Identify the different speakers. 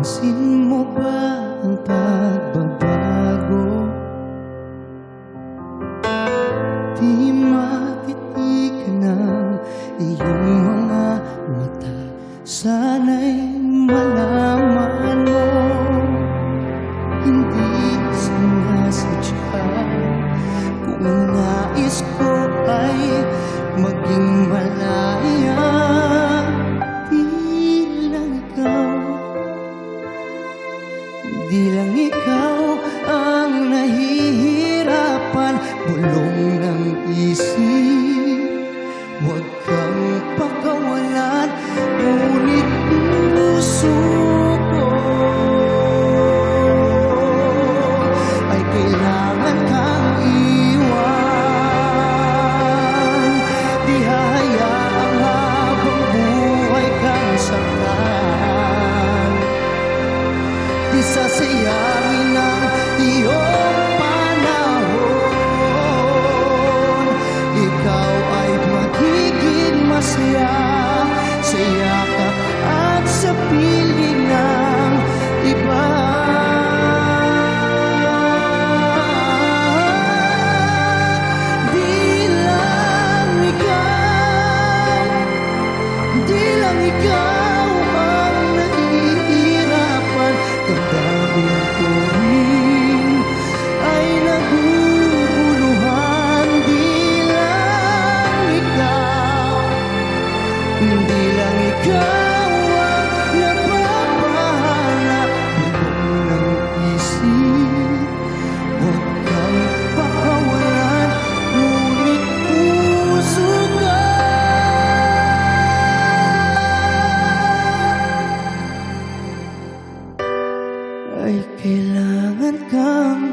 Speaker 1: Napansin mo ba ang pagbabago? Di matitigan ng iyong mga mata. Sana'y malaman mo, hindi sinasadya. Kung nais ko ay maging malaya, di lang ikaw ang nahihirapan. Bulong ng isip, huwag kang pakawalan, ngunit puso ko ay kailangan kang iwan. Di hahayaang habang buhay kang saktan. Di sasayangin ang iyong panahon. Ikaw ay magiging masaya sa yakap at sa piling ng iba. Di lang ikaw, di lang ikaw ang nahihirapan. Damdamin ko rin ay naguguluhan. Di lang ikaw, hindi lang ikaw ang napapahala. Bulong ng isip, huwag kang pakawalan, ngunit puso ka ay kailangan kang